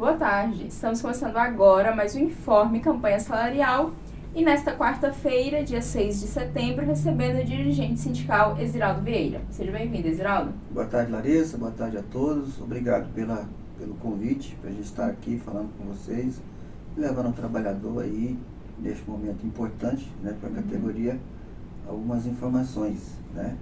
Boa tarde. Estamos começando agora mais um Informe Campanha Salarial e nesta quarta-feira, dia 6 de setembro, recebendo o dirigente sindical Exiraldo Vieira. Seja bem-vindo, Exiraldo. Boa tarde, Larissa. Boa tarde a todos. Obrigado pelo convite para a gente estar aqui falando com vocês, levando ao trabalhador aí, neste momento importante, né, para a categoria, algumas informações, né,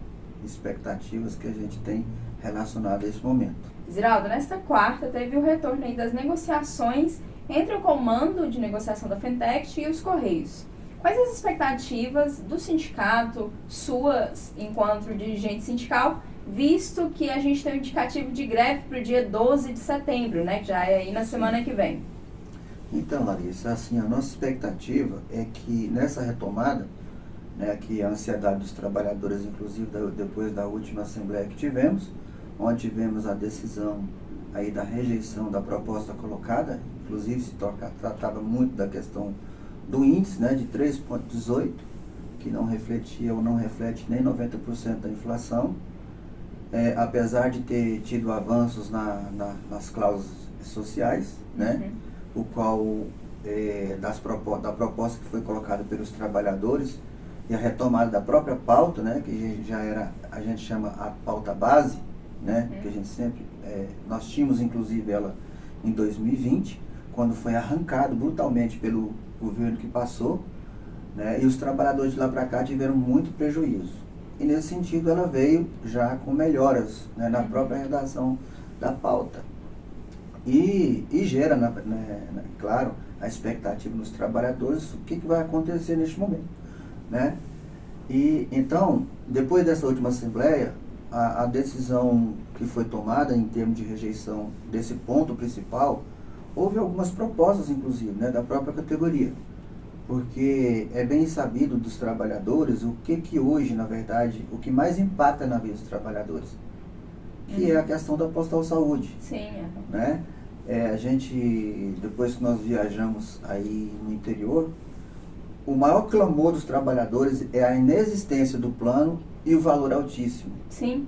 expectativas que a gente tem relacionado a esse momento. Exiraldo, nesta quarta teve o retorno aí das negociações entre o comando de negociação da Fentext e os Correios. Quais as expectativas do sindicato, suas enquanto dirigente sindical, visto que a gente tem um indicativo de greve para o dia 12 de setembro, né, que já é aí na semana que vem? Então, Larissa, assim, a nossa expectativa é que nessa retomada, né, que a ansiedade dos trabalhadores, inclusive depois da última assembleia que tivemos, onde tivemos a decisão aí da rejeição da proposta colocada, inclusive se tratava muito da questão do índice, né, de 3,18, que não refletia ou não reflete nem 90% da inflação, apesar de ter tido avanços nas cláusulas sociais, né, o qual da proposta que foi colocada pelos trabalhadores e a retomada da própria pauta, né, que já era, a gente chama a pauta base, né, que a gente sempre, nós tínhamos inclusive ela em 2020, quando foi arrancado brutalmente pelo governo que passou, né, e os trabalhadores de lá para cá tiveram muito prejuízo. E nesse sentido ela veio já com melhoras, né, na própria redação da pauta. E gera, claro, a expectativa nos trabalhadores, o que vai acontecer neste momento, né? E então, depois dessa última assembleia, a decisão que foi tomada em termos de rejeição desse ponto principal, houve algumas propostas, inclusive, né, da própria categoria, porque é bem sabido dos trabalhadores o que hoje, na verdade, o que mais impacta na vida dos trabalhadores, que é a questão da postal saúde. Sim. Né? A gente, depois que nós viajamos aí no interior, o maior clamor dos trabalhadores é a inexistência do plano e o valor altíssimo. Sim.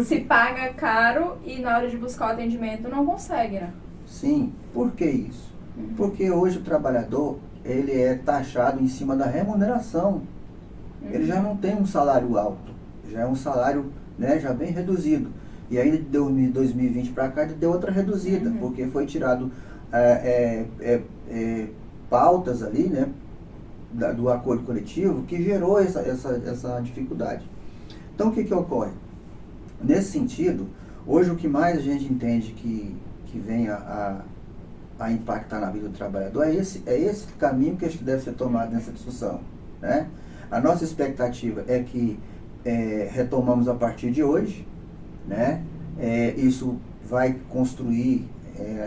Se paga caro e na hora de buscar o atendimento não consegue, né? Sim. Por que isso? Porque hoje o trabalhador, ele é taxado em cima da remuneração. Ele já não tem um salário alto, já é um salário, né, já bem reduzido. E ainda de 2020 para cá ele deu outra reduzida, porque foi tirado pautas ali, né, do acordo coletivo, que gerou essa dificuldade. Então o que ocorre? Nesse sentido, hoje o que mais a gente entende que vem a impactar na vida do trabalhador é esse caminho que acho que deve ser tomado nessa discussão, né? A nossa expectativa é que retomamos a partir de hoje, né? Isso vai construir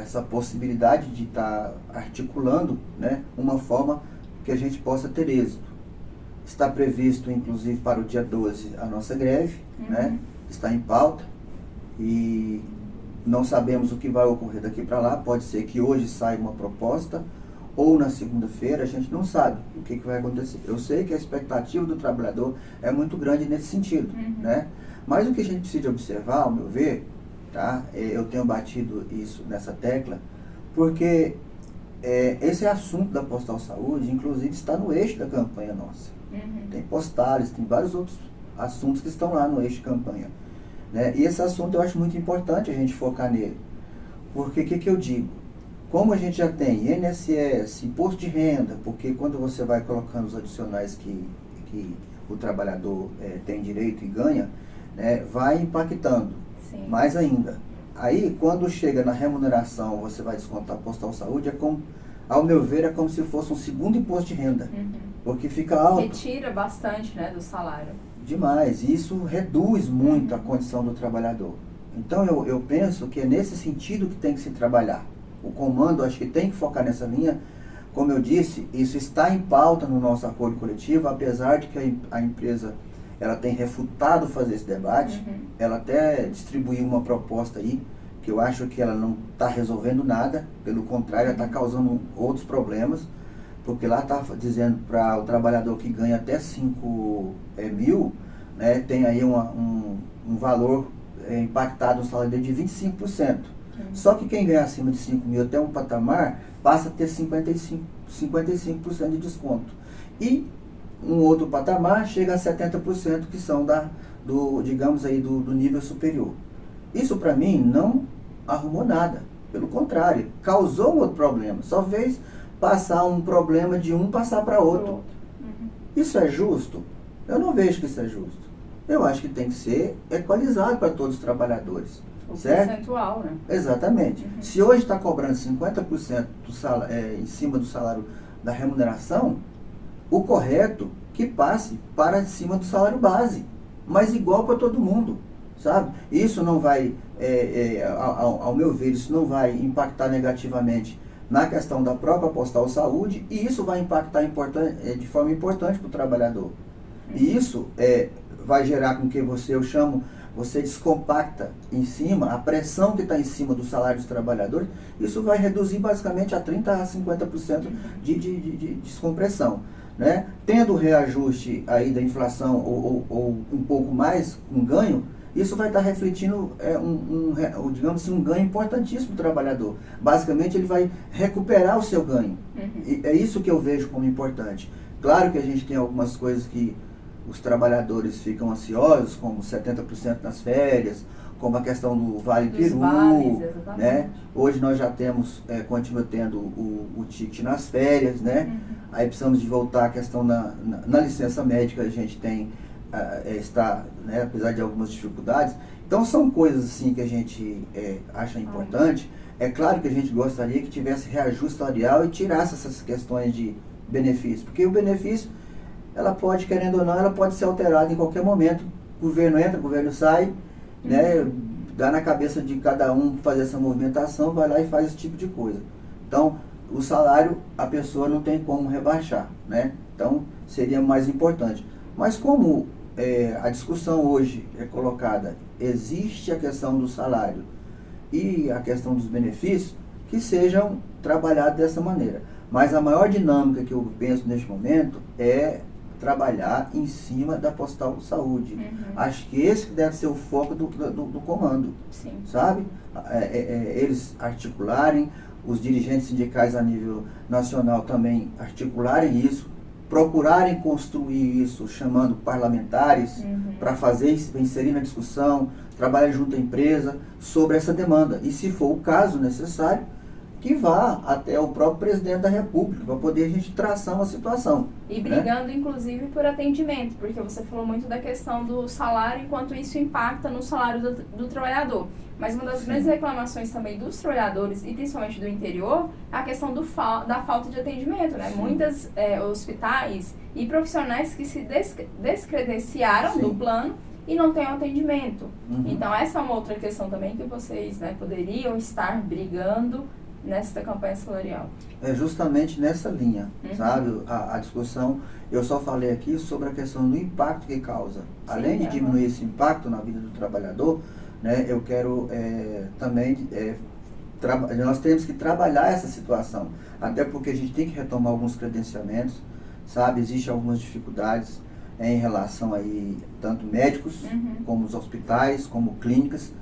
essa possibilidade de estar articulando, né, uma forma que a gente possa ter êxito. Está previsto, inclusive, para o dia 12 a nossa greve, né? Está em pauta e não sabemos o que vai ocorrer daqui para lá. Pode ser que hoje saia uma proposta ou na segunda-feira, a gente não sabe o que vai acontecer. Eu sei que a expectativa do trabalhador é muito grande nesse sentido, né? Mas o que a gente precisa observar, ao meu ver, tá? Eu tenho batido isso nessa tecla, porque esse assunto da postal saúde, inclusive, está no eixo da campanha nossa. Tem postales, tem vários outros assuntos que estão lá no eixo de campanha, né? E esse assunto eu acho muito importante a gente focar nele, porque o que eu digo? Como a gente já tem INSS, imposto de renda, porque quando você vai colocando os adicionais que o trabalhador tem direito e ganha, né, vai impactando. Sim. Mais ainda. Aí, quando chega na remuneração, você vai descontar a postal saúde, ao meu ver, é como se fosse um segundo imposto de renda, porque fica alto. Retira bastante, né, do salário. Demais. E isso reduz muito a condição do trabalhador. Então, eu penso que é nesse sentido que tem que se trabalhar. O comando, acho que tem que focar nessa linha. Como eu disse, isso está em pauta no nosso acordo coletivo, apesar de que a empresa ela tem refutado fazer esse debate. Ela até distribuiu uma proposta aí, que eu acho que ela não está resolvendo nada, pelo contrário, ela está causando outros problemas, porque lá está dizendo para o trabalhador que ganha até 5 mil, né, tem aí um valor impactado no salário dele de 25%. Só que quem ganha acima de 5 mil até um patamar, passa a ter 55% de desconto. E um outro patamar chega a 70%, que são digamos aí, do nível superior. Isso para mim não arrumou nada. Pelo contrário, causou um outro problema. Só fez passar um problema de um passar para outro. Isso é justo? Eu não vejo que isso é justo. Eu acho que tem que ser equalizado para todos os trabalhadores. O certo? percentual, né? Exatamente. Se hoje está cobrando 50% em cima do salário da remuneração, o correto que passe para cima do salário base, mas igual para todo mundo, sabe? Isso não vai, ao meu ver, isso não vai impactar negativamente na questão da própria Postal Saúde, e isso vai impactar de forma importante para o trabalhador. E isso vai gerar com que você descompacta em cima, a pressão que está em cima do salário dos trabalhadores, isso vai reduzir basicamente a 30% a 50% de descompressão. Né? Tendo o reajuste aí da inflação ou um pouco mais, um ganho, isso vai estar refletindo digamos assim, um ganho importantíssimo do trabalhador. Basicamente, ele vai recuperar o seu ganho. E é isso que eu vejo como importante. Claro que a gente tem algumas coisas que os trabalhadores ficam ansiosos, como 70% nas férias, como a questão do Vale Peru, né? Hoje nós já temos, continua tendo o ticket nas férias, né? Aí precisamos de voltar à questão na licença médica, a gente tem, está, né, apesar de algumas dificuldades. Então são coisas assim que a gente acha importante. É claro que a gente gostaria que tivesse reajuste salarial e tirasse essas questões de benefício, porque o benefício, ela pode, querendo ou não, ela pode ser alterada em qualquer momento. O governo entra, o governo sai, né? Dá na cabeça de cada um fazer essa movimentação, vai lá e faz esse tipo de coisa. Então, o salário, a pessoa não tem como rebaixar, né? Então, seria mais importante. Mas como a discussão hoje é colocada, existe a questão do salário e a questão dos benefícios, que sejam trabalhados dessa maneira. Mas a maior dinâmica que eu penso neste momento é trabalhar em cima da Postal Saúde. Acho que esse deve ser o foco do comando. Sim. Sabe? Eles articularem, os dirigentes sindicais a nível nacional também articularem isso, procurarem construir isso, chamando parlamentares para inserir na discussão, trabalhar junto à empresa sobre essa demanda. E se for o caso necessário, que vá até o próprio presidente da República, para poder a gente traçar uma situação. E brigando, inclusive, por atendimento, porque você falou muito da questão do salário, enquanto isso impacta no salário do trabalhador. Mas uma das grandes reclamações também dos trabalhadores, e principalmente do interior, é a questão da falta de atendimento, né? Muitos hospitais e profissionais que se descredenciaram do plano e não têm atendimento. Então, essa é uma outra questão também que vocês, né, poderiam estar brigando nesta campanha salarial. É justamente nessa linha, sabe? A discussão, eu só falei aqui sobre a questão do impacto que causa. Além de diminuir esse impacto na vida do trabalhador, né, eu quero também, nós temos que trabalhar essa situação, até porque a gente tem que retomar alguns credenciamentos, sabe? Existem algumas dificuldades em relação aí, tanto médicos, como os hospitais, como clínicas,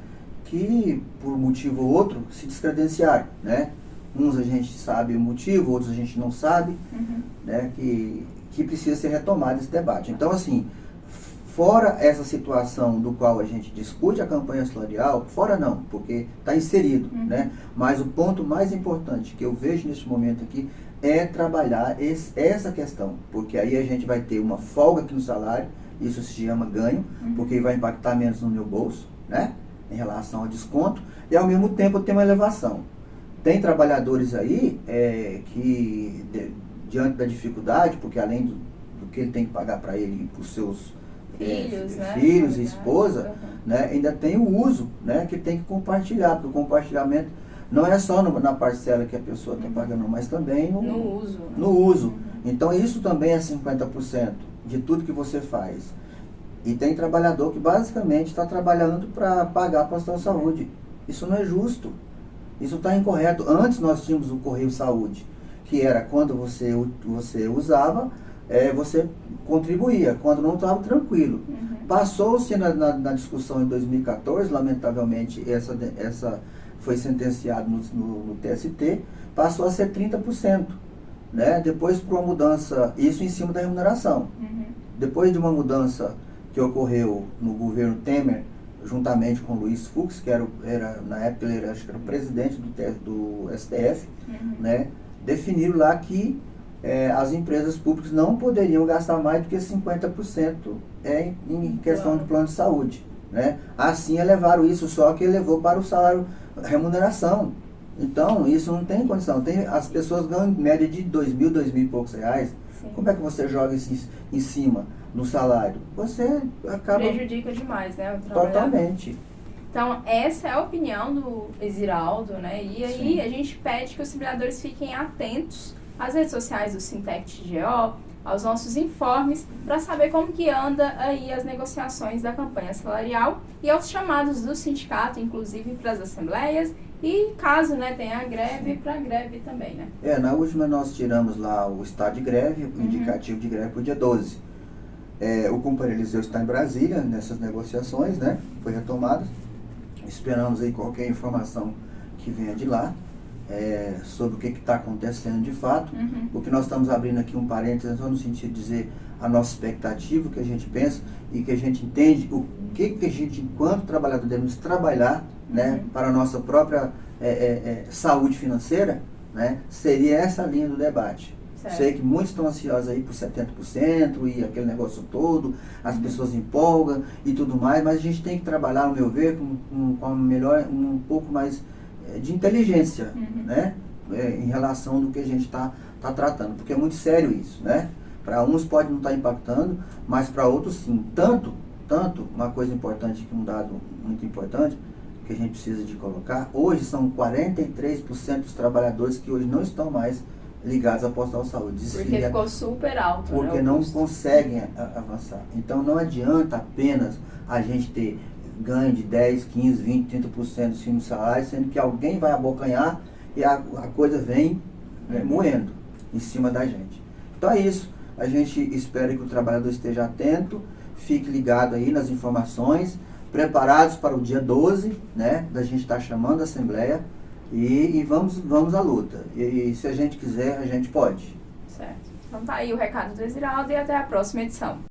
que por motivo ou outro se descredenciaram, né? Uns a gente sabe o motivo, outros a gente não sabe, né? Que precisa ser retomado esse debate. Então, assim, fora essa situação do qual a gente discute a campanha salarial, fora não, porque está inserido, né? Mas o ponto mais importante que eu vejo neste momento aqui é trabalhar essa questão, porque aí a gente vai ter uma folga aqui no salário, isso se chama ganho, porque vai impactar menos no meu bolso, né? Em relação ao desconto, e ao mesmo tempo tem uma elevação. Tem trabalhadores aí que, diante da dificuldade, porque além do que ele tem que pagar para ele e para os seus filhos e esposa, né, ainda tem o uso, né, que tem que compartilhar, porque o compartilhamento não é só na parcela que a pessoa está pagando, mas também no uso. Então isso também é 50% de tudo que você faz. E tem trabalhador que basicamente está trabalhando para pagar a Postal Saúde. Isso não é justo. Isso está incorreto. Antes nós tínhamos o Correio Saúde, que era quando você usava, você contribuía. Quando não estava, tranquilo. Passou-se na discussão em 2014, lamentavelmente, foi sentenciado no TST, passou a ser 30%. Né? Depois, por uma mudança, isso em cima da remuneração. Depois de uma mudança que ocorreu no governo Temer, juntamente com o Luiz Fux, que na época ele acho que era o presidente do STF, né? Definiram lá que as empresas públicas não poderiam gastar mais do que 50% em questão de plano de saúde. Né? Assim elevaram isso, só que elevou para o salário, remuneração. Então, isso não tem condição. As pessoas ganham em média de 2.000, 2.000 e poucos reais. Sim. Como é que você joga isso em cima do salário? Você acaba... Prejudica demais, né? O trabalhador. Totalmente. Então, essa é a opinião do Exiraldo, né? E aí Sim. a gente pede que os trabalhadores fiquem atentos às redes sociais do Sintec TGO, aos nossos informes, para saber como que anda aí as negociações da campanha salarial e aos chamados do sindicato, inclusive para as assembleias, e caso, né, tenha a greve, para a greve também, né? Na última nós tiramos lá o estado de greve, o indicativo de greve para o dia 12. O companheiro Eliseu está em Brasília nessas negociações, né? Foi retomado. Esperamos aí qualquer informação que venha de lá. Sobre o que está acontecendo de fato. O que nós estamos abrindo aqui um parênteses só no sentido de dizer a nossa expectativa, o que a gente pensa e que a gente entende o que a gente, enquanto trabalhador, devemos trabalhar, né, para a nossa própria saúde financeira, né, seria essa linha do debate. Certo. Sei que muitos estão ansiosos aí por 70% e aquele negócio todo, as pessoas empolgam e tudo mais, mas a gente tem que trabalhar, ao meu ver, com um pouco mais de inteligência, né? Em relação do que a gente está tratando, porque é muito sério isso, né? Para uns pode não estar impactando, mas para outros sim. Tanto, uma coisa importante, um dado muito importante, que a gente precisa de colocar, hoje são 43% dos trabalhadores que hoje não estão mais ligados à Postal Saúde. Porque ficou super alto, porque né, não conseguem avançar. Então não adianta apenas a gente ter ganho de 10, 15, 20, 30% do fim do salário, sendo que alguém vai abocanhar e a coisa vem moendo em cima da gente. Então é isso. A gente espera que o trabalhador esteja atento, fique ligado aí nas informações, preparados para o dia 12, né? Da gente estar chamando a Assembleia e vamos à luta. E se a gente quiser, a gente pode. Certo. Então tá aí o recado do Exiraldo e até a próxima edição.